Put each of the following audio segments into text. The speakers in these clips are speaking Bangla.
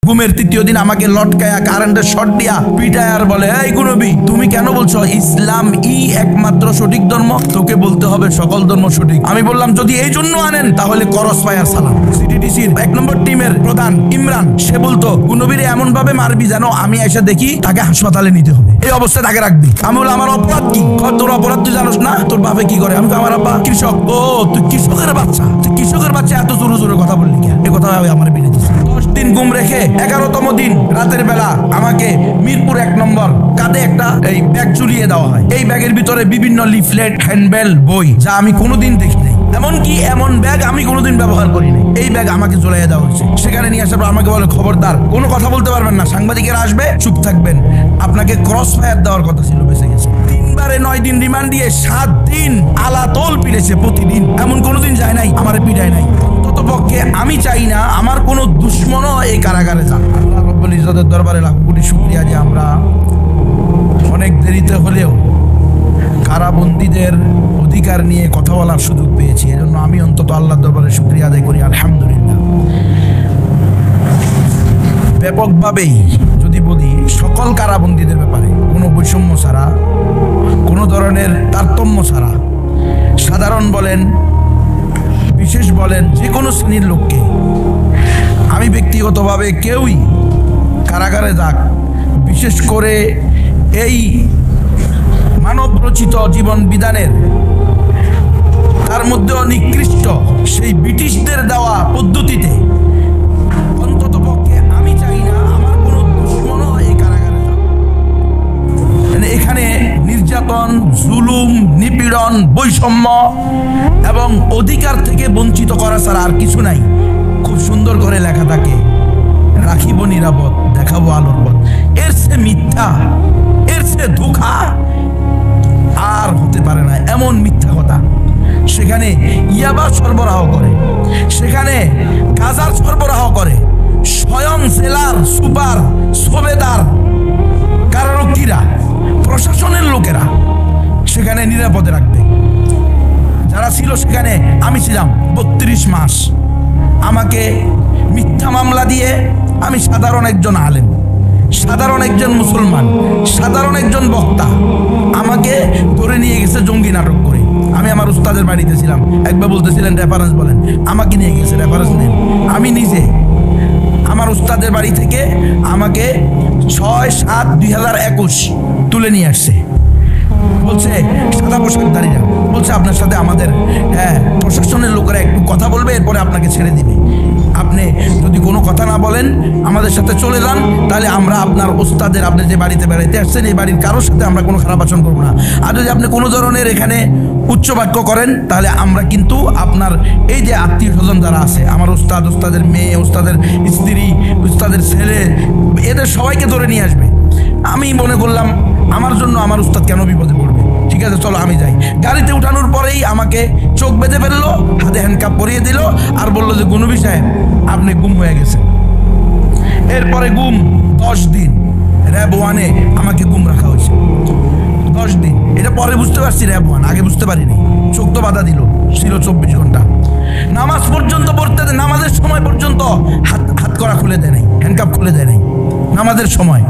ঘুমের তৃতীয় দিন আমাকে লটকায়া কারেন্টের শর্ট দিয়া পিটায় আর বলে, এই নবী তুমি কেন বলছো ইসলাম একমাত্র সঠিক ধর্ম? তোকে বলতে হবে সকল ধর্ম সঠিক। আমি বললাম যদি এই জন্য আনেন তাহলে করস ফায়ার সালাম। সিটিডিসির 1 নম্বর টিমের প্রধান ইমরান সে বলতো নবীরে এমন ভাবে মারবি যেন আমি এসে দেখি তাকে হাসপাতালে নিতে হবে, এই অবস্থায় তাকে রাখবি। আমি বললাম আমার অপরাধ কি? তোর অপরাধ তুই জানোস না? তোর বাপে কি করে? আমি আমার আব্বা কৃষক। ও তুই কৃষকের বাচ্চা, তুই কৃষকের বাচ্চা এত জোরে জোরে কথা বললি কেন? এই কথা আমার বেড়ে দিচ্ছে। 10 দিন ঘুম রেখে 11তম দিন রাতের বেলা আমাকে মিরপুর 1 নম্বর কাঁধে একটা এই ব্যাগ ঝুলিয়ে দেওয়া হয়। এই ব্যাগের ভিতরে বিভিন্ন লিফলেট, হ্যান্ডবেল, বই যা আমি কোনোদিন দেখি নাই। এমনকি এমন ব্যাগ আমি কোনোদিন ব্যবহার করি নাই, এই ব্যাগ আমাকে ঝুলিয়ে দেওয়া হয়েছে। সেখানে নিয়ে আসার পর আমাকে বলে খবরদার কোনো কথা বলতে পারবেন না, সাংবাদিকেরা আসবে, চুপ থাকবেন, আপনাকে ক্রস ফায়ার দেওয়ার কথা ছিল, বেঁচে গেছে। 3বারে 9 দিন রিমান্ড দিয়ে 7 দিন আলাতল পিটেছে প্রতিদিন। এমন কোনোদিন যায় নাই আমার পিটায় নাই। অন্তত পক্ষে আমি চাই না আমার কোনো দুশ্মনও এই কারাগারে যান। আল্লাহ রাব্বুল ইজ্জতের দরবারে লাখ কোটি শুকরিয়া যে আমরা অনেক দেরিতে হলেও কারাবন্দীদের অধিকার নিয়ে কথা বলার সুযোগ পেয়েছি। এজন্য আমি অন্তত আল্লাহর দরবারে শুকরিয়া আদায় করি, আলহামদুলিল্লাহ। ব্যাপকভাবেই যদি বলি সকল কারাবন্দীদের ব্যাপারে কোনো বৈষম্য ছাড়া, কোনো ধরনের তারতম্য ছাড়া, সাধারণ বলেন বিশেষ বলেন যে কোনো শ্রেণীর লোককে আমি ব্যক্তিগতভাবে কেউই কারাগারে যাক, বিশেষ করে এই মানব রচিত জীবন বিধানের তার মধ্যে নিকৃষ্ট সেই ব্রিটিশদের দেওয়া পদ্ধতিতে অন্তত পক্ষে আমি চাই না আমার কোনো দুশ্মনও এই কারাগারে যাক। এখানে নির্যাতন, জুলুম, নিপীড়ন, বৈষম্য এবং অধিকার থেকে বঞ্চিত করা ছাড়া আর কিছু নাই। খুব সুন্দর করে লেখা থাকে, রাখিব নিরাপদ, দেখাবো আলোর পথ। এর সে মিথ্যা, এর সে ধোঁকা আর হতে পারে না। এমন মিথ্যা কথা সেখানে ইয়াবা সরবরাহ করে, সেখানে গাঁজার সরবরাহ করে স্বয়ং জেলার সুপার, সুবেদার, কারারক্ষীরা, প্রশাসনের লোকেরা সেখানে নিরাপদে রাখবে। যারা ছিল সেখানে আমি ছিলাম 32 মাস। আমাকে মিথ্যা মামলা দিয়ে আমি সাধারণ একজন আলেম, সাধারণ একজন মুসলমান, সাধারণ একজন বক্তা, আমাকে ধরে নিয়ে গেছে জঙ্গি নাটক করে। আমি আমার উস্তাদের বাড়িতে ছিলাম, একবার বলতেছিলেন রেফারেন্স বলেন, আমাকে নিয়ে গেছে রেফারেন্স নেন। আমি নিজে আমার উস্তাদের বাড়ি থেকে আমাকে 6/7/2021 তুলে নিয়ে আসছে। বলছে সাদা পোশাকধারীরা, বলছে আপনার সাথে আমাদের প্রশাসনের লোকেরা একটু কথা বলবে, এরপরে আপনাকে ছেড়ে দিবে। আপনি যদি কোনো কথা না বলেন আমাদের সাথে চলে যান, তাহলে আমরা আপনার ওস্তাদের, আপনি যে বাড়িতে বেড়াইতে আসছেন এই বাড়ির কারোর সাথে আমরা কোনো খারাপ আচরণ করবো না। আর যদি আপনি কোনো ধরনের এখানে উচ্চ বাক্য করেন তাহলে আমরা কিন্তু আপনার এই যে আত্মীয় স্বজন যারা আছে, আমার ওস্তাদ, ওস্তাদের মেয়ে, ওস্তাদের স্ত্রী, ওস্তাদের ছেলে, এদের সবাইকে ধরে নিয়ে আসবে। আমি মনে করলাম আমার জন্য আমার উস্তাদ কেন বিপদে পড়বে, ঠিক আছে চলো আমি যাই। গাড়িতে উঠানোর পরেই আমাকে চোখ বেঁধে ফেললো, হাতে হ্যান্ডকাপ পরিয়ে দিল আর বললো যে গুনবী সাহেব আপনি গুম হয়ে গেছেন। এরপরে গুম 10 দিন র্যাব 1-এ আমাকে গুম রাখা হয়েছে 10 দিন। এটা পরে বুঝতে পারছি র্যাব 1, আগে বুঝতে পারিনি। চোখ তো বাধা দিল, ছিল 24 ঘন্টা। নামাজ পর্যন্ত পড়তে, নামাজের সময় পর্যন্ত হাত করা খুলে দেয় নাই, হ্যান্ডকাপ খুলে দেয় নাই নামাজের সময়।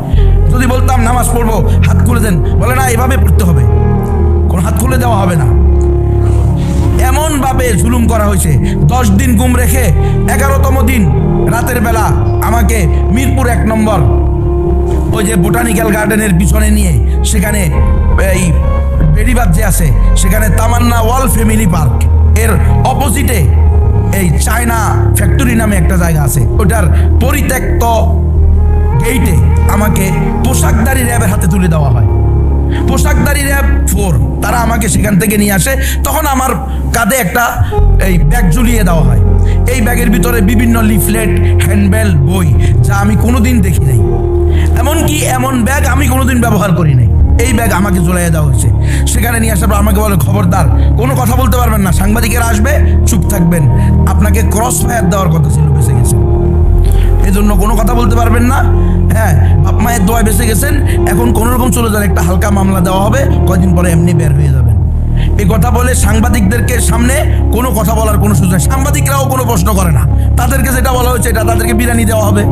যদি বলতাম নামাজ পড়বো হাত খুলে দেন, বলে না এভাবে পড়তে হবে, কোনো হাত খুলে দেওয়া হবে না। এমন ভাবে জুলুম করা হয়েছে। 10 দিন গুম রেখে 11তম দিন রাতের বেলা আমাকে মিরপুর 1 নম্বর ওই যে বোটানিক্যাল গার্ডেনের পিছনে নিয়ে, সেখানে এই বেড়িবাদ যে আছে সেখানে তামান্না ওয়াল ফ্যামিলি পার্ক এর অপোজিটে এই চায়না ফ্যাক্টরি নামে একটা জায়গা আছে, ওটার পরিত্যক্ত গেইটে আমাকে পোশাকধারী র্যাবের হাতে তুলে দেওয়া হয়। পোশাকধারী র্যাব 4 তারা আমাকে সেখান থেকে নিয়ে আসে। তখন আমার কাঁধে একটা এই ব্যাগ ঝুলিয়ে দেওয়া হয়। এই ব্যাগের ভিতরে বিভিন্ন লিফলেট, হ্যান্ডবেল, বই যা আমি কোনোদিন দেখি নাই। এমনকি এমন ব্যাগ আমি কোনোদিন ব্যবহার করি নাই, এই ব্যাগ আমাকে ঝুলিয়ে দেওয়া হয়েছে। সেখানে নিয়ে আসার পর আমাকে বলে খবরদার কোনো কথা বলতে পারবেন না, সাংবাদিকেরা আসবে, চুপ থাকবেন, আপনাকে ক্রস ফায়ার দেওয়ার কথা ছিল, বেঁচে গেছে। এজন্য কোনো কথা বলতে পারবেন না। হ্যাঁ, বাপ মায়ের দোয়ায় বেঁচে গেছেন, এখন কোনো রকম চলে যান, একটা হালকা মামলা দেওয়া হবে, কয়দিন পরে এমনি বের হয়ে যাবেন। এই কথা বলে সাংবাদিকদেরকে সামনে কোনো কথা বলার কোনো সুযোগ নেই। সাংবাদিকরাও কোনো প্রশ্ন করে না, তাদেরকে যেটা বলা হয়েছে এটা তাদেরকে বিরানি দেওয়া হবে।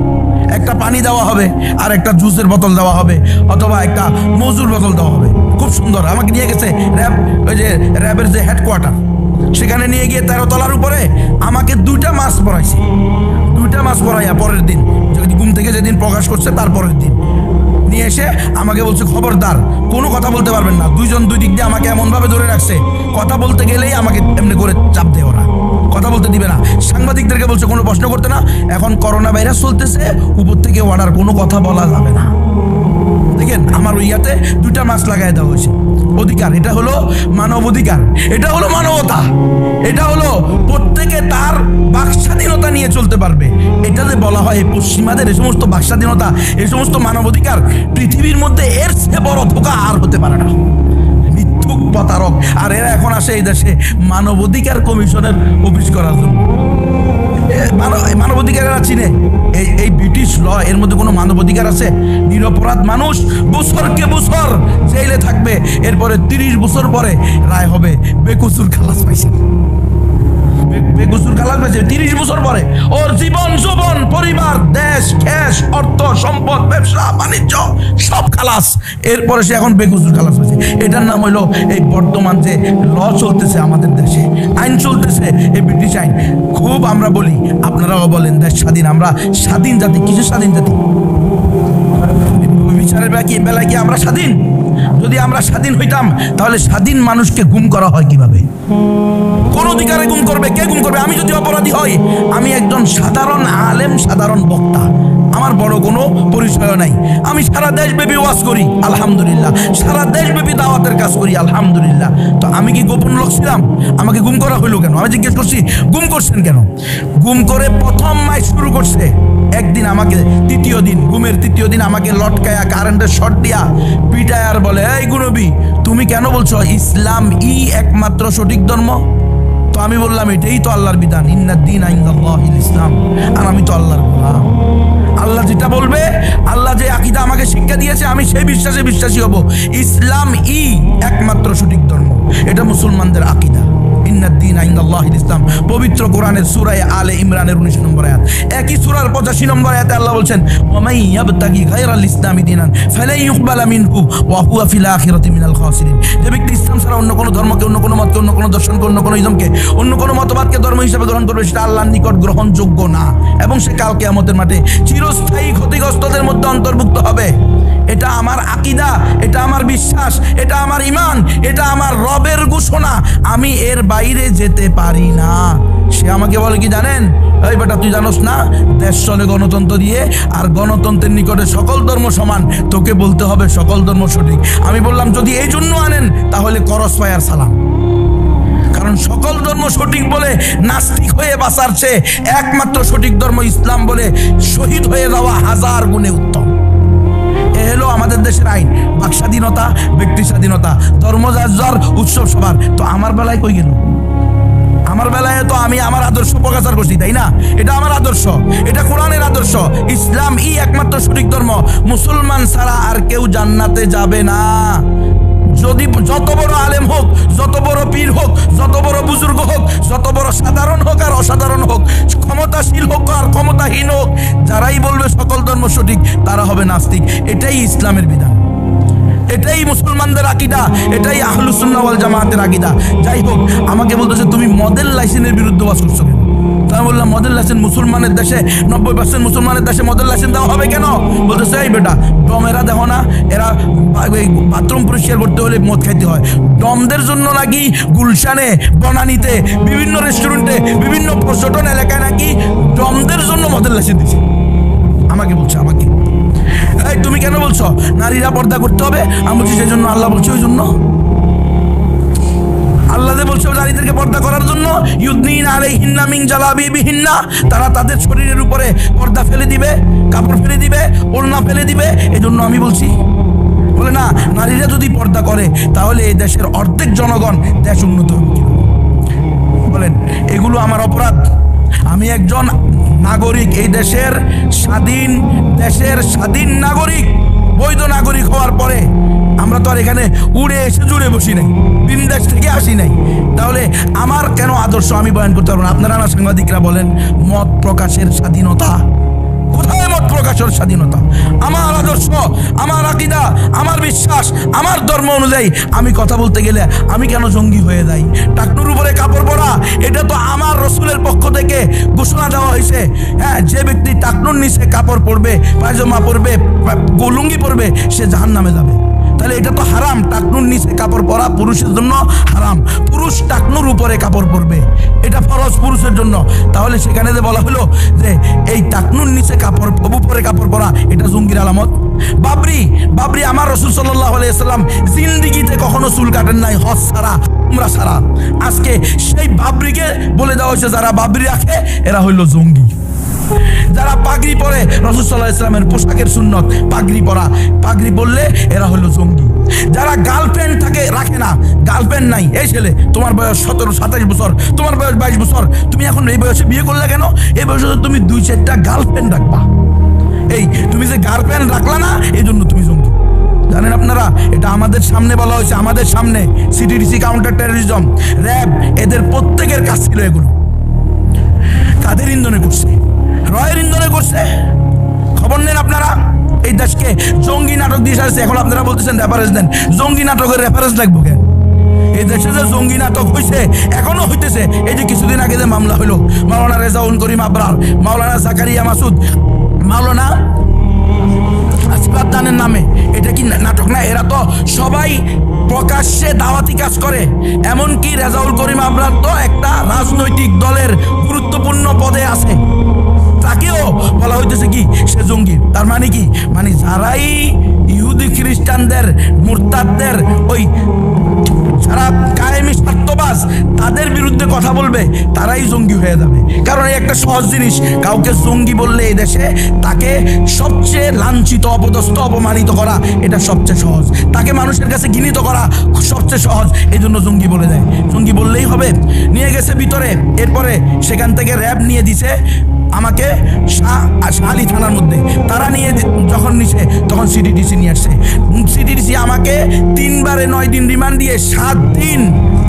একটা পানি দেওয়া হবে আর একটা জুসের বোতল দেওয়া হবে অথবা একটা মজুর বোতল দেওয়া হবে। খুব সুন্দর। আমাকে নিয়ে গেছে র্যাব, ওই যে র্যাবের যে হেডকোয়ার্টার, সেখানে নিয়ে গিয়ে 13 তলার উপরে আমাকে 2টা মাস পড়াইছে। 2টা মাস পড়াইয়া পরের দিন ঘুম থেকে যেদিন প্রকাশ করছে তারপরের দিন নিয়ে এসে আমাকে বলছে খবরদার কোনো কথা বলতে পারবেন না। 2 জন 2 দিক দিয়ে আমাকে এমনভাবে ধরে রাখছে, কথা বলতে গেলেই আমাকে এমনি করে চাপ দেয়, ওরা কথা বলতে দিবে না। সাংবাদিকদেরকে বলছে কোনো প্রশ্ন করতে না, এখন করোনা ভাইরাস চলতেছে, উপর থেকে অর্ডার, কোনো কথা বলা যাবে না। দেখেন আমার ওই ইয়াতে 2টা মাস লাগাই দেওয়া হয়েছে। অধিকার, এটা হলো মানব অধিকার, এটা হলো মানবতা, এটা হলো প্রত্যেকে তার বাকস্বাধীনতা নিয়ে চলতে পারবে। এটা যে বলা হয় পশ্চিমাদের এই সমস্ত বাকস্বাধীনতা, এই সমস্ত মানব অধিকার, পৃথিবীর মধ্যে এর চেয়ে বড় ধোঁকা আর হতে পারে না। মিথ্যুক প্রতারক, আর এরা এখন আসে এই দেশে মানবাধিকার কমিশনের অফিস করার জন্য। মানবাধিকার এরা চিনে? এই ব্রিটিশ ল, এর মধ্যে কোনো মানবাধিকার আছে? নিরপরাধ মানুষ বছরকে বছর জেলে থাকবে, এরপরে 30 বছর পরে রায় হবে বেকসুর খালাস পাইছে। বেকসুর খালাস পাইছে 30 বছর পরে। ওর জীবন যৌবন, পরিবার, দেশ, খেস, অর্থ, সম্পদ, ব্যবসা বাণিজ্য সব খালাস, এরপরে সে এখন বেকসুর খালাস পাইছে। এটার নাম হইলো এই বর্তমান যে ল চলতেছে আমাদের দেশে, আইন চলতেছে, এই ব্রিটিশ আইন। খুব আমরা বলি, আপনারাও বলেন দেশ স্বাধীন, আমরা স্বাধীন জাতি। কিছু স্বাধীন জাতি? বিচারের বেলায় কি আমরা স্বাধীন? যদি আমরা স্বাধীন হইতাম তাহলে স্বাধীন মানুষকে গুম করা হয় কিভাবে? কোন অধিকারে গুম করবে? কে গুম করবে? আমি যদি অপরাধী হই, আমি একজন সাধারণ আলেম, সাধারণ বক্তা, আমার বড় কোনো পরিচয় নাই, আমি সারা দেশব্যাপী ওয়াজ করি আলহামদুলিল্লাহ, সারা দেশব্যাপী দাওয়াতের কাজ করি আলহামদুলিল্লাহ। তো আমি কি গোপন লোক ছিলাম? আমাকে গুম করা হইলো কেন? আমি জিজ্ঞেস করছি গুম করছেন কেন? গুম করে প্রথম মাস শুরু করছে একদিন আমাকে, তৃতীয় দিন, গুমের তৃতীয় দিন আমাকে লটকায়া কারেন্টের শর্ট দিয়া পিটায় আর বলে, এই গুনবি তুমি কেন বলছো ইসলাম একমাত্র সঠিক ধর্ম? তো আমি বললাম এটাই তো আল্লাহর বিধান, ইন্নাদ-দীনা ইনদাল্লাহিল ইসলাম, আর আমি তো আল্লাহর গোলাম। আল্লাহ যেটা বলবে, আল্লাহ যে আকীদা আমাকে শিক্ষা দিয়েছে, আমি সেই বিশ্বাসে বিশ্বাসী হব। ইসলাম একমাত্র সঠিক ধর্ম, এটা মুসলমানদের আকীদা। ইন্নাদ-দীনা ইনদাল্লাহিল ইসলাম, পবিত্র কোরআনের সূরা আলে ইমরানের 19 নম্বর আয়াত। একই সূরার 85 নম্বর আয়াতে আল্লাহ বলছেন, ওয়া মান ইয়াবতাগি গায়রাল ইসলামি দীনান ফালান ইউকবালা মিনহু ওয়া হুয়া ফিল আখিরাতি মিনাল খাসিরিন। যে ব্যক্তি ইসলাম ছাড়া অন্য কোনো ধর্মকে, অন্য কোনো মতকে, অন্য কোনো দর্শনকে, অন্য কোনো ইজমকে, অন্য কোনো মতবাদকে ধর্ম হিসেবে গ্রহণ করবে, সেটা আল্লাহর নিকট গ্রহণযোগ্য না, এবং সে কাল কিয়ামতের মাঠে চিরস্থায়ী ক্ষতিগ্রস্তদের মধ্যে অন্তর্ভুক্ত হবে। এটা আমার আকীদা, এটা আমার বিশ্বাস, এটা আমার ঈমান, এটা আমার রবের ঘোষণা, আমি এর বাইরে যেতে পারি না। সে আমাকে বলে কি জানেন, এই বেটা তুই জানোস না দেশ চলে গণতন্ত্র দিয়ে, আর গণতন্ত্রের নিকটে সকল ধর্ম সমান, তোকে বলতে হবে সকল ধর্ম সঠিক। আমি বললাম যদি এই জন্য আনেন তাহলে করস ফায়ার সালাম, কারণ সকল ধর্ম সঠিক বলে নাস্তিক হয়ে বাঁচার চেয়ে একমাত্র সঠিক ধর্ম ইসলাম বলে শহীদ হয়ে যাওয়া 1000 গুণে উত্তম। এ হলো আমাদের দেশের আইন, বাক স্বাধীনতা, ব্যক্তি স্বাধীনতা, ধর্ম যার, উৎসব সবার। তো আমার বেলায় কই গেল? আমার বেলায় তো আমি আমার আদর্শ প্রকাশ করছি, তাই না? এটা আমার আদর্শ, এটা কোরআনের আদর্শ। ইসলাম একমাত্র সঠিক ধর্ম, মুসলমান ছাড়া আর কেউ জান্নাতে যাবে না। যদি যত বড় আলেম হোক, যত বড় পীর হোক, যত বড় বুজুর্গ হোক, যত বড় সাধারণ হোক আর অসাধারণ হোক, ক্ষমতাশীল হোক আর ক্ষমতাহীন হোক, যারাই বলবে সকল ধর্ম সঠিক, তারা হবে নাস্তিক। এটাই ইসলামের বিধান, এটাই মুসলমানদের আকীদা, এটাই আহলুস সুন্নাহ ওয়াল জামাতের আকীদা। যাই হোক, আমাকে বলতেছে তুমি মডেল লাইসেন্সের বিরুদ্ধে ওয়াজ করছো কেন? আমি বললাম মডেল লাইসেন্স মুসলমানের দেশে, 90% মুসলমানের দেশে মডেল লাইসেন্স দেওয়া হবে কেন? বলতেছে এই বেটা ডমেরা দেখো না, এরা বাথরুম পরিষ্কার করতে হলে মদ খাইতে হয়। ডমদের জন্য নাকি গুলশানে, বনানীতে, বিভিন্ন রেস্টুরেন্টে, বিভিন্ন পর্যটন এলাকায় নাকি ডমদের জন্য মডেল লাইসেন্স দিচ্ছে। আমাকে বলছে, আমাকে এই তুমি কেন বলছো নারীরা পর্দা করতে হবে? আমি বলছি সেই জন্য আল্লাহ বলছে, ওই জন্য আল্লাহ বলছে নারীদেরকে পর্দা করার জন্য, ইউদনিনা আলাইহিন্না মিন জালাবিবিহিন্না, তারা তাদের শরীরের উপরে পর্দা ফেলে দিবে, কাপড় ফেলে দিবে, ওড়না ফেলে দিবে, এজন্য আমি বলছি। বলে না, নারীরা যদি পর্দা করে তাহলে এই দেশের অর্ধেক জনগণ দেশ উন্নত হবে। বলেন এগুলো আমার অপরাধ? আমি একজন নাগরিক, এই দেশের স্বাধীন নাগরিক, বৈধ নাগরিক হওয়ার পরে আমরা তো আর এখানে উড়ে এসে জুড়ে বসি নাই, বিদেশ থেকে আসি নাই। তাহলে আমার কেন আদর্শ আমি বয়ান করতে পারবো না? আপনারা না সাংবাদিকরা বলেন মত প্রকাশের স্বাধীনতা, কোথায় মত প্রকাশের স্বাধীনতা। আমার আদর্শ, আমার আকীদা, আমার বিশ্বাস, আমার ধর্ম অনুযায়ী আমি কথা বলতে গেলে আমি কেন জঙ্গি হয়ে যাই? টাকনুর উপরে কাপড় পরা, এটা তো আমার রসুলের পক্ষ থেকে ঘোষণা দেওয়া হয়েছে। হ্যাঁ, যে ব্যক্তি টাকনুর নিচে কাপড় পরবে, পায়জামা পরবে, লুঙ্গি পরবে, সে জাহান্নামে যাবে। তাহলে এটা তো হারাম, টাকনুর নিচে কাপড় পরা পুরুষের জন্য হারাম। পুরুষ টাকনুর উপরে কাপড় পরবে, এটা ফরজ পুরুষের জন্য। তাহলে সেখানে যে বলা হলো যে এই টাকনুর নিচে কাপড় উপরে কাপড় পরা এটা জঙ্গির আলামত। বাবরি আমার রাসূল সাল্লাল্লাহু আলাইহি ওয়াসাল্লাম জিন্দেগিতে কখনো চুল কাটেন নাই, হজ ছাড়া, উমরা ছাড়া। আজকে সেই বাবরিকে বলে দেওয়া হয়েছে যারা বাবরি রাখে এরা হইল জঙ্গি। যারা পাগড়ি পরে, রাসূল সাল্লাল্লাহু আলাইহি ওয়াসাল্লামের পোশাকের সুন্নত পাগড়ি পরা, পাগড়ি পরলে এরা হলো জঙ্গি। যারা গার্লফ্রেন্ড থাকে রাখে না, গার্লফ্রেন্ড নাই, এই ছেলে তোমার বয়স 17-27 বছর, তোমার বয়স 22 বছর, তুমি এখন এই বয়সে বিয়ে করলে কেন? এই বয়সে তুমি 2-4টা গার্লফ্রেন্ড রাখবা। এই তুমি যে গার্লফ্রেন্ড রাখলা না, এই জন্য তুমি জঙ্গি। জানেন আপনারা, এটা আমাদের সামনে বলা হয়েছে, আমাদের সামনে সিটিডিসি, কাউন্টার টেরোরিজম, র্যাব, এদের প্রত্যেকের কাজ ছিল এগুলো। কাদের ইন্ধনে করছে? রয়ের ইন্ধনে করছে। খবর নেন আপনারা, এই দেশকে জঙ্গি নাটক দিয়ে সারছে। এখন আপনারা বলতেছেন রেফারেন্স দেন, জঙ্গি নাটকের রেফারেন্স লাগবো কেন? এই দেশে যে জঙ্গি নাটক হয়েছে, এখনো হইতেছে। এই যে কিছুদিন আগে যে মামলা হলো, মাওলানা রেজাউল করিম আবরার, মাওলানা জাকারিয়া মাসুদ, মাওলানা আসিফাদ্দানের নামে, এটা কি নাটক না? এরা তো সবাই প্রকাশ্যে দাওয়াতি কাজ করে। এমনকি রেজাউল করিম আবরার তো একটা রাজনৈতিক দলের গুরুত্বপূর্ণ পদে আছে, তাকেও বলা হইতেছে কি সে জঙ্গি। তার মানে কি? মানে যারাই ইহুদি খ্রিস্টানদের, মুরতাদদের, ওই যারা কায়েমি স্বার্থবাজ, তাদের বিরুদ্ধে কথা বলবে, তারাই জঙ্গি হয়ে যাবে। কারণ এই একটা সহজ জিনিস, কাউকে জঙ্গি বললে এই দেশে তাকে সবচেয়ে লাঞ্ছিত, অপদস্থ, অপমানিত করা এটা সবচেয়ে সহজ। তাকে মানুষের কাছে ঘৃণিত করা সবচেয়ে সহজ, এই জন্য জঙ্গি বলে দেয়। জঙ্গি বললেই হবে। নিয়ে গেছে ভিতরে, এরপরে সেখান থেকে র্যাব নিয়ে দিছে আমাকে শাহালি থানার মধ্যে। তারা নিয়ে যখন নিছে তখন সিটিডিসি নিয়ে আসছে। সিটিডিসি আমাকে 3বারে 9 দিন রিমান্ড দিয়ে 7 দিন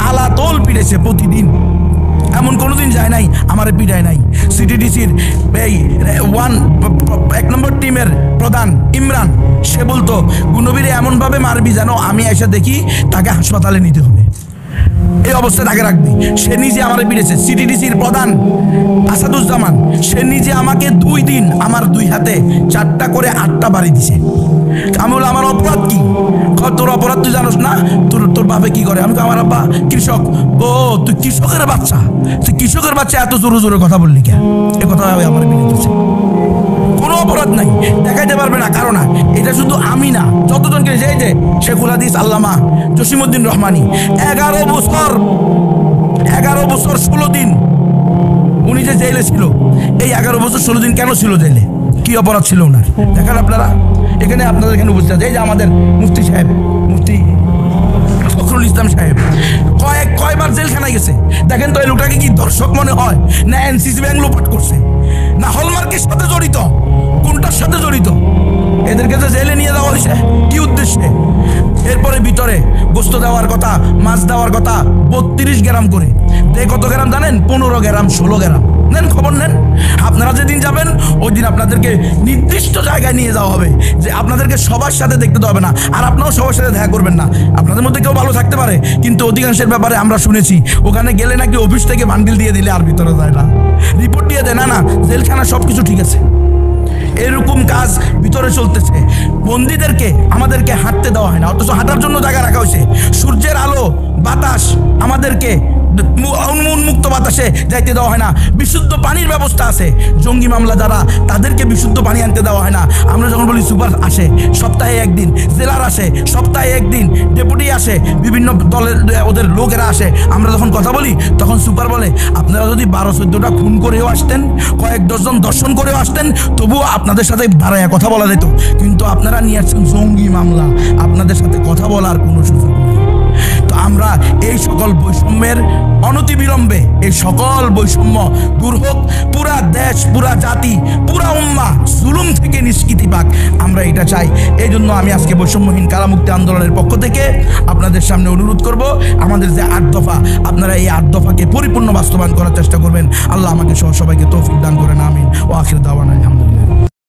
আলাতল পিড়েছে প্রতিদিন। এমন কোনোদিন যায় নাই আমার পিড়ায় নাই। সিটিডিসির এই 1 নম্বর টিমের প্রধান ইমরান, সে বলতো গুনবীরে এমনভাবে মারবি যেন আমি এসে দেখি তাকে হাসপাতালে নিতে হবে, এই অবস্থায় তাকে রাখবি। সে নিজে আমারে পিড়েছে। সিটিডিসির প্রধান আসাদুজ্জামান, সে নিজে আমাকে 2 দিন আমার 2 হাতে 4টা করে 8টা বাড়ি দিছে। আমি বললাম আমার অপরাধ কি? তোর অপরাধ তুই জানোস না? তোর বাপে কি করে? আমি আমার আব্বা কৃষক। ও তুই কৃষকের বাচ্চা, তুই কৃষকের বাচ্চা, এত জোরে জোরে কথা বললি কেন? এ কথা আমার পিড়ে দিচ্ছে। কোনো অপরাধ নাই, দেখাইতে পারবে না কারণ না। এটা শুধু আমি না, যতজনকে, যে শেখুল হাদিস আল্লামা জসিমউদ্দিন রহমানী 11 বছর 16 দিন উনি যে জেলে ছিল। এই 11 বছর 16 দিন কেন ছিল জেলে? কি অপরাধ ছিল ওনার? দেখেন আপনারা, এখানে আপনাদের এখানে উপস্থিত আছে এই যে আমাদের মুফতি সাহেব, মুফতি ফখরুল ইসলাম সাহেব, কয়বার জেলখানায় গেছে। দেখেন তো এই লোকটাকে কি দর্শক মনে হয়, না এনসিসি ব্যাংক লোপাট করছে, না হলমার্কের সাথে জড়িত, কোনটার সাথে জড়িত? এদেরকে যে জেলে নিয়ে যাওয়া হয়েছে কি উদ্দেশ্যে? এরপরে ভিতরে গোস্ত দেওয়ার কথা, মাছ দেওয়ার কথা, 32 গ্রাম করে দেয়। কত গ্রাম জানেন? 15 গ্রাম, 16 গ্রাম। নেন, খবর নেন। আপনারা যেদিন যাবেন ওই দিন আপনাদেরকে নির্দিষ্ট জায়গায় নিয়ে যাওয়া হবে, যে আপনাদেরকে সবার সাথে দেখতে তো হবে না, আর আপনারাও সবার সাথে দেখা করবেন না। আপনাদের মধ্যে কেউ ভালো থাকতে পারে, কিন্তু অধিকাংশের ব্যাপারে আমরা শুনেছি ওখানে গেলে নাকি অফিস থেকে বান্ডিল দিয়ে দিলে আর ভিতরে যায় না, রিপোর্ট দিয়ে দেয়, না জেলখানা সব কিছু ঠিক আছে। এরকম কাজ ভিতরে চলতেছে। বন্দীদেরকে আমাদেরকে হাঁটতে দেওয়া হয় না, অথচ হাঁটার জন্য জায়গা রাখা হয়েছে। সূর্যের আলো, বাতাস আমাদেরকে উন্মুক্ত বাতাসে যাইতে দেওয়া হয় না। বিশুদ্ধ পানির ব্যবস্থা আছে। জঙ্গি মামলা যারা, তাদেরকে বিশুদ্ধ পানি আনতে দেওয়া হয় না। আমরা যখন বলি সুপার আসে সপ্তাহে 1 দিন, জেলার আসে সপ্তাহে 1 দিন, ডেপুটি আসে, বিভিন্ন দলের ওদের লোকেরা আসে, আমরা যখন কথা বলি তখন সুপার বলে আপনারা যদি 12-14টা খুন করেও আসতেন, কয়েক ডজন দর্শন করেও আসতেন, তবুও আপনাদের সাথে দাঁড়ায় কথা বলা যেত। কিন্তু আপনারা নিয়ে আসছেন জঙ্গি মামলা, আপনাদের সাথে কথা বলার কোনো সুযোগ নেই। তো আমরা এই সকল বৈষম্যের অনতিবিলম্বে এই সকল বৈষম্য দূর হোক, পুরা দেশ, পুরা জাতি, পুরা উম্মাহ জুলুম থেকে নিষ্কৃতি পাক, আমরা এটা চাই। এই জন্য আমি আজকে বৈষম্যহীন কারামুক্তি আন্দোলনের পক্ষ থেকে আপনাদের সামনে অনুরোধ করব, আমাদের যে 8 দফা, আপনারা এই 8 দফাকে পরিপূর্ণ বাস্তবায়ন করার চেষ্টা করবেন। আল্লাহ আমাকে সহ সবাইকে তৌফিক দান করেন, আমিন। ও আখির দাওয়ানা।